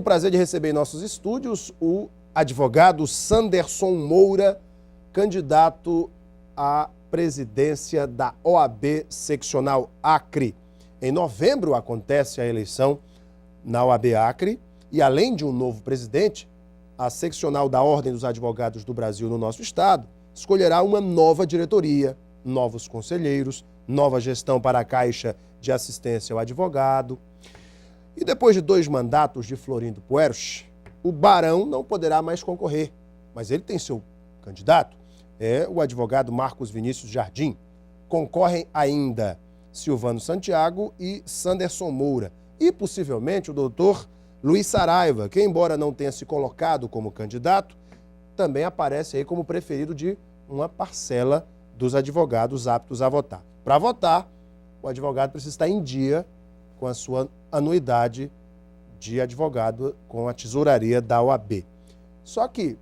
prazer de receber em nossos estúdios o advogado Sanderson Moura, candidato à presidência da OAB Seccional Acre. Em novembro acontece a eleição na OAB Acre e, além de um novo presidente, a seccional da Ordem dos Advogados do Brasil no nosso estado escolherá uma nova diretoria, novos conselheiros, nova gestão para a Caixa de Assistência ao Advogado. E depois de 2 mandatos de Florindo Puerch, o Barão não poderá mais concorrer, mas ele tem seu candidato, é o advogado Marcos Vinícius Jardim. Concorrem ainda Silvano Santiago e Sanderson Moura. E, possivelmente, o doutor Luiz Saraiva, que, embora não tenha se colocado como candidato, também aparece aí como preferido de uma parcela dos advogados aptos a votar. Para votar, o advogado precisa estar em dia com a sua anuidade de advogado com a tesouraria da OAB. Só que,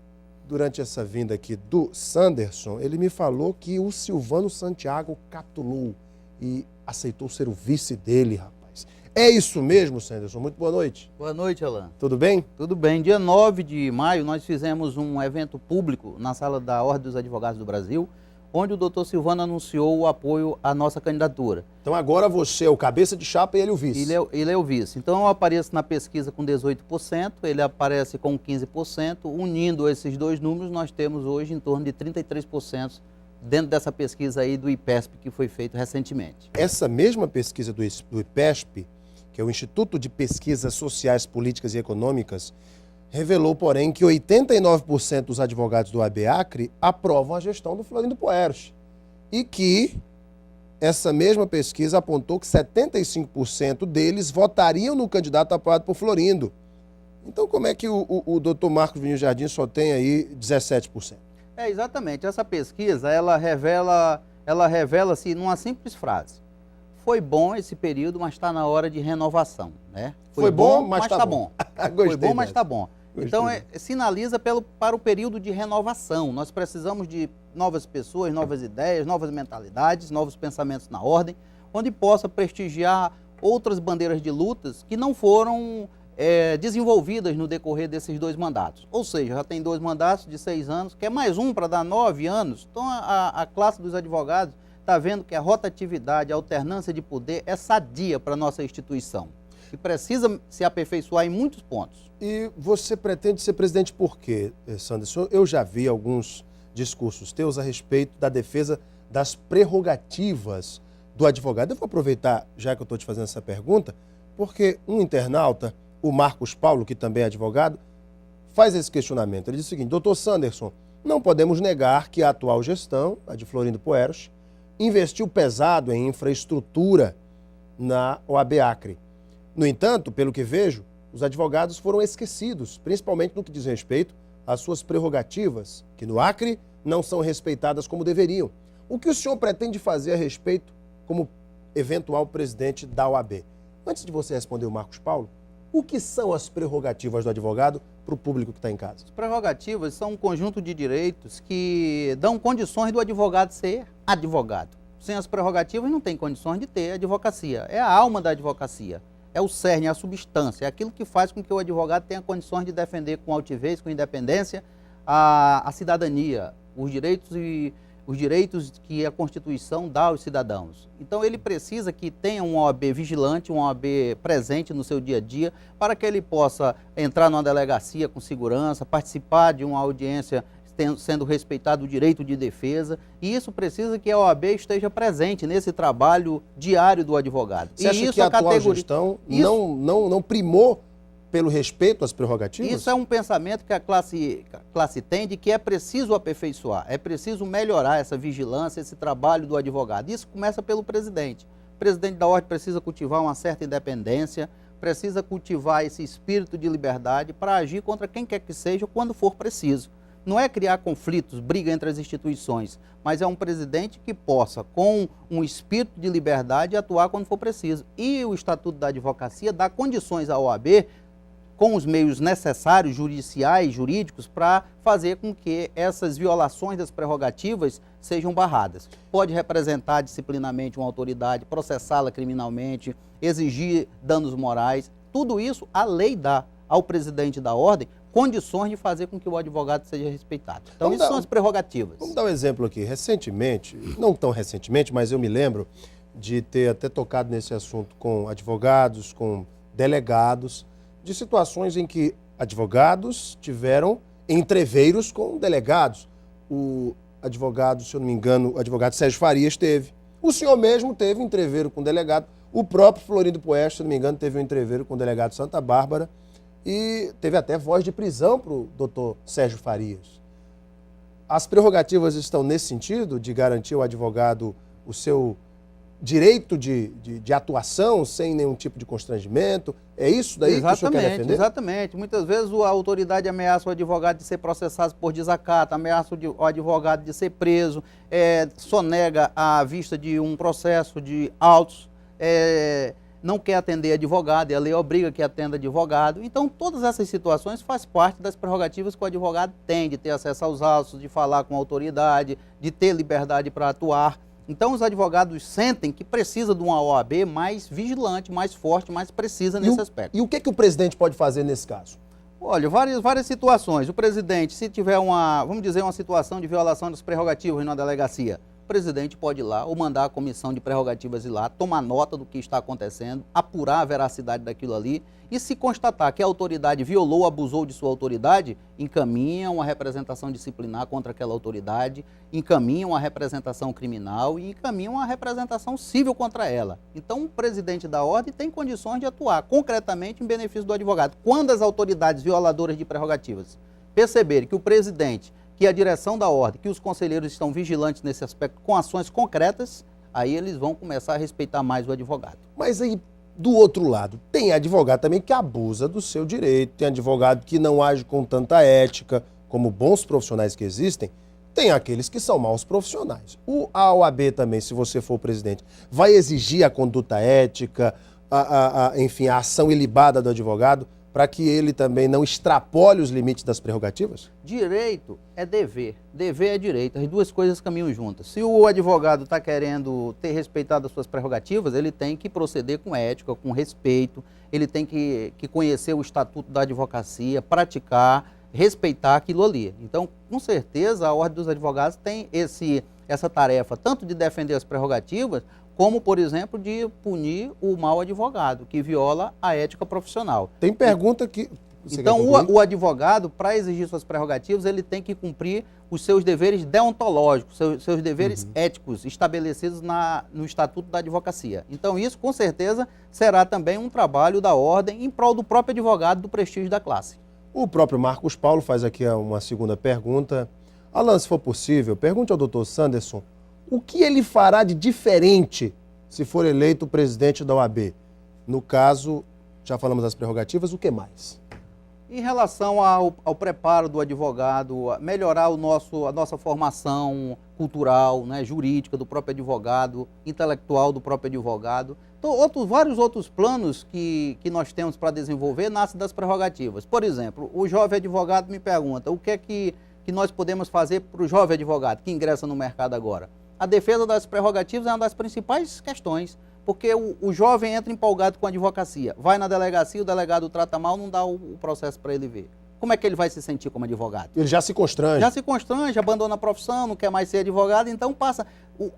durante essa vinda aqui do Sanderson, ele me falou que o Silvano Santiago capitulou e aceitou ser o vice dele, rapaz. É isso mesmo, Sanderson? Muito boa noite. Boa noite, Alan. Tudo bem? Tudo bem. Dia 9 de maio, nós fizemos um evento público na sala da Ordem dos Advogados do Brasil, onde o doutor Silvano anunciou o apoio à nossa candidatura. Então agora você é o cabeça de chapa e ele é o vice. Ele é o vice. Então eu apareço na pesquisa com 18%, ele aparece com 15%. Unindo esses dois números, nós temos hoje em torno de 33% dentro dessa pesquisa aí do IPESP que foi feito recentemente. Essa mesma pesquisa do IPESP, que é o Instituto de Pesquisas Sociais, Políticas e Econômicas, revelou, porém, que 89% dos advogados do OAB Acre aprovam a gestão do Florindo Puerch. E que essa mesma pesquisa apontou que 75% deles votariam no candidato apoiado por Florindo. Então, como é que o doutor Marcos Vinícius Jardim só tem aí 17%? Exatamente. Essa pesquisa, ela revela-se numa simples frase. Foi bom esse período, mas está na hora de renovação, né? Foi bom, mas está bom. Foi bom, mas está bom. Então, sinaliza para o período de renovação. Nós precisamos de novas pessoas, novas ideias, novas mentalidades, novos pensamentos na ordem, onde possa prestigiar outras bandeiras de lutas que não foram desenvolvidas no decorrer desses 2 mandatos. Ou seja, já tem 2 mandatos de 6 anos, quer mais um para dar 9 anos. Então, a classe dos advogados está vendo que a rotatividade, a alternância de poder é sadia para a nossa instituição e precisa se aperfeiçoar em muitos pontos. E você pretende ser presidente por quê, Sanderson? Eu já vi alguns discursos teus a respeito da defesa das prerrogativas do advogado. Eu vou aproveitar, já que eu estou te fazendo essa pergunta, porque um internauta, o Marcos Paulo, que também é advogado, faz esse questionamento. Ele diz o seguinte: doutor Sanderson, não podemos negar que a atual gestão, a de Florindo Puerch, investiu pesado em infraestrutura na OAB Acre. No entanto, pelo que vejo, os advogados foram esquecidos, principalmente no que diz respeito às suas prerrogativas, que no Acre não são respeitadas como deveriam. O que o senhor pretende fazer a respeito como eventual presidente da OAB? Antes de você responder o Marcos Paulo, o que são as prerrogativas do advogado para o público que está em casa? As prerrogativas são um conjunto de direitos que dão condições do advogado ser advogado. Sem as prerrogativas não tem condições de ter advocacia. É a alma da advocacia. É o cerne, é a substância, é aquilo que faz com que o advogado tenha condições de defender com altivez, com independência, a cidadania, os direitos que a Constituição dá aos cidadãos. Então ele precisa que tenha uma OAB vigilante, uma OAB presente no seu dia a dia, para que ele possa entrar numa delegacia com segurança, participar de uma audiência sendo respeitado o direito de defesa, e isso precisa que a OAB esteja presente nesse trabalho diário do advogado. Você acha que a atual gestão não primou pelo respeito às prerrogativas? Isso é um pensamento que a classe tem, de que é preciso aperfeiçoar, é preciso melhorar essa vigilância, esse trabalho do advogado. Isso começa pelo presidente. O presidente da ordem precisa cultivar uma certa independência, precisa cultivar esse espírito de liberdade para agir contra quem quer que seja quando for preciso. Não é criar conflitos, briga entre as instituições, mas é um presidente que possa, com um espírito de liberdade, atuar quando for preciso. E o Estatuto da Advocacia dá condições à OAB, com os meios necessários, judiciais, jurídicos, para fazer com que essas violações das prerrogativas sejam barradas. Pode representar disciplinamente uma autoridade, processá-la criminalmente, exigir danos morais. Tudo isso a lei dá ao presidente da ordem condições de fazer com que o advogado seja respeitado. Então, isso são as prerrogativas. Vamos dar um exemplo aqui. Recentemente, não tão recentemente, mas eu me lembro de ter até tocado nesse assunto com advogados, com delegados, de situações em que advogados tiveram entreveiros com delegados. O advogado, se eu não me engano, o advogado Sérgio Farias teve. O senhor mesmo teve entreveiro com o delegado. O próprio Florindo Poeste, se eu não me engano, teve um entreveiro com o delegado Santa Bárbara e teve até voz de prisão para o doutor Sérgio Farias. As prerrogativas estão nesse sentido, de garantir ao advogado o seu direito de atuação sem nenhum tipo de constrangimento? É isso daí que o senhor quer defender? Exatamente. Muitas vezes a autoridade ameaça o advogado de ser processado por desacato, ameaça o advogado de ser preso, sonega a vista de um processo de autos, não quer atender advogado, e a lei obriga que atenda advogado. Então, todas essas situações fazem parte das prerrogativas que o advogado tem, de ter acesso aos autos, de falar com a autoridade, de ter liberdade para atuar. Então, os advogados sentem que precisa de uma OAB mais vigilante, mais forte, mais precisa nesse aspecto. E o que o presidente pode fazer nesse caso? Olha, várias situações. O presidente, se tiver uma situação de violação das prerrogativas na delegacia, o presidente pode ir lá ou mandar a comissão de prerrogativas ir lá, tomar nota do que está acontecendo, apurar a veracidade daquilo ali e, se constatar que a autoridade violou ou abusou de sua autoridade, encaminha uma representação disciplinar contra aquela autoridade, encaminha uma representação criminal e encaminha uma representação civil contra ela. Então, o presidente da ordem tem condições de atuar concretamente em benefício do advogado. Quando as autoridades violadoras de prerrogativas perceberem que o presidente, que a direção da ordem, que os conselheiros estão vigilantes nesse aspecto com ações concretas, aí eles vão começar a respeitar mais o advogado. Mas aí, do outro lado, tem advogado também que abusa do seu direito, tem advogado que não age com tanta ética, como bons profissionais que existem, tem aqueles que são maus profissionais. A OAB também, se você for o presidente, vai exigir a conduta ética, enfim, a ação ilibada do advogado, para que ele também não extrapole os limites das prerrogativas? Direito é dever, dever é direito, as duas coisas caminham juntas. Se o advogado está querendo ter respeitado as suas prerrogativas, ele tem que proceder com ética, com respeito, ele tem que conhecer o estatuto da advocacia, praticar, respeitar aquilo ali. Então, com certeza, a Ordem dos Advogados tem essa tarefa, tanto de defender as prerrogativas, como, por exemplo, de punir o mau advogado, que viola a ética profissional. Tem pergunta que... Então, o advogado, para exigir suas prerrogativas, ele tem que cumprir os seus deveres deontológicos, seus deveres éticos estabelecidos no Estatuto da Advocacia. Então, isso, com certeza, será também um trabalho da ordem em prol do próprio advogado, do prestígio da classe. O próprio Marcos Paulo faz aqui uma segunda pergunta. Alan, se for possível, pergunte ao doutor Sanderson o que ele fará de diferente se for eleito presidente da OAB. No caso, já falamos das prerrogativas, o que mais? Em relação ao preparo do advogado, melhorar a nossa formação cultural, né, jurídica do próprio advogado, intelectual do próprio advogado. Então, vários outros planos que nós temos para desenvolver nascem das prerrogativas. Por exemplo, o jovem advogado me pergunta o que é que nós podemos fazer para o jovem advogado que ingressa no mercado agora. A defesa das prerrogativas é uma das principais questões, porque o jovem entra empolgado com a advocacia, vai na delegacia, o delegado o trata mal, não dá o processo para ele ver. Como é que ele vai se sentir como advogado? Ele já se constrange. Já se constrange, abandona a profissão, não quer mais ser advogado, então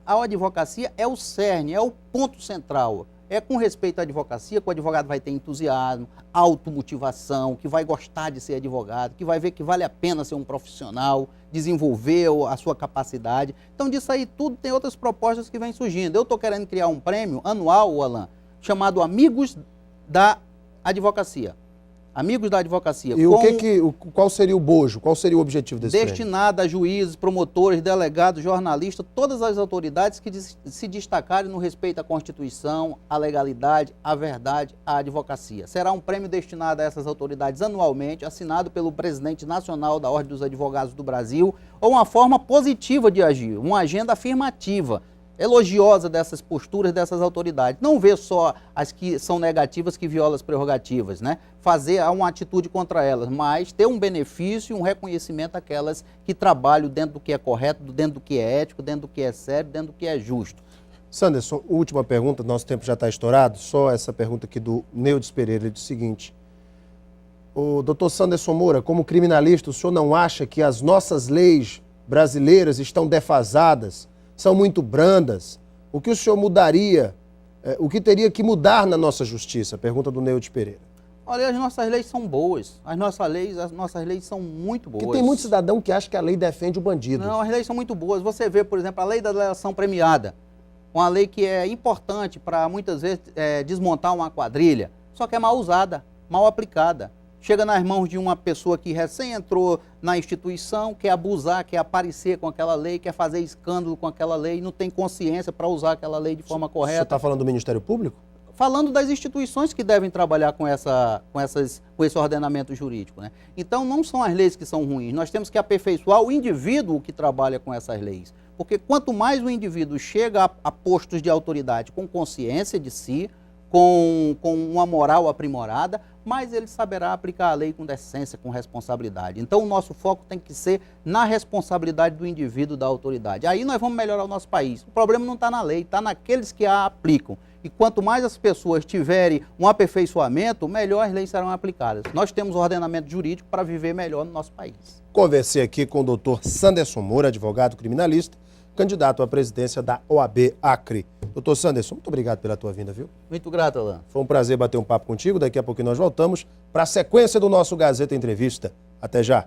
a advocacia é o cerne, é o ponto central. É com respeito à advocacia que o advogado vai ter entusiasmo, automotivação, que vai gostar de ser advogado, que vai ver que vale a pena ser um profissional, desenvolver a sua capacidade. Então, disso aí tudo tem outras propostas que vêm surgindo. Eu estou querendo criar um prêmio anual, Alan, chamado Amigos da Advocacia. Amigos da Advocacia. E qual seria o bojo? Qual seria o objetivo desse prêmio? Destinado a juízes, promotores, delegados, jornalistas, todas as autoridades que se destacarem no respeito à Constituição, à legalidade, à verdade, à advocacia. Será um prêmio destinado a essas autoridades anualmente, assinado pelo presidente nacional da Ordem dos Advogados do Brasil, ou uma forma positiva de agir, uma agenda afirmativa, elogiosa dessas posturas dessas autoridades. Não ver só as que são negativas, que violam as prerrogativas, né? Fazer uma atitude contra elas, mas ter um benefício e um reconhecimento àquelas que trabalham dentro do que é correto, dentro do que é ético, dentro do que é sério, dentro do que é justo. Sanderson, última pergunta, nosso tempo já está estourado, só essa pergunta aqui do Neudes Pereira, ele diz o seguinte: O doutor Sanderson Moura, como criminalista, o senhor não acha que as nossas leis brasileiras estão defasadas, são muito brandas? O que o senhor mudaria, o que teria que mudar na nossa justiça? Pergunta do Neude Pereira. Olha, as nossas leis são boas. As nossas leis são muito boas. Porque tem muito cidadão que acha que a lei defende o bandido. Não, as leis são muito boas. Você vê, por exemplo, a lei da delação premiada, uma lei que é importante para, muitas vezes, desmontar uma quadrilha, só que é mal usada, mal aplicada. Chega nas mãos de uma pessoa que recém entrou na instituição, quer abusar, quer aparecer com aquela lei, quer fazer escândalo com aquela lei, não tem consciência para usar aquela lei de forma correta. O senhor está falando do Ministério Público? Falando das instituições que devem trabalhar com esse ordenamento jurídico, né? Então, não são as leis que são ruins, nós temos que aperfeiçoar o indivíduo que trabalha com essas leis. Porque quanto mais o indivíduo chega a postos de autoridade com consciência de si, com uma moral aprimorada, mais ele saberá aplicar a lei com decência, com responsabilidade. Então, o nosso foco tem que ser na responsabilidade do indivíduo, da autoridade. Aí nós vamos melhorar o nosso país. O problema não está na lei, está naqueles que a aplicam. E quanto mais as pessoas tiverem um aperfeiçoamento, melhor as leis serão aplicadas. Nós temos o ordenamento jurídico para viver melhor no nosso país. Conversei aqui com o doutor Sanderson Moura, advogado criminalista, candidato à presidência da OAB Acre. Doutor Sanderson, muito obrigado pela tua vinda, viu? Muito grato, Alain. Foi um prazer bater um papo contigo. Daqui a pouco nós voltamos para a sequência do nosso Gazeta Entrevista. Até já.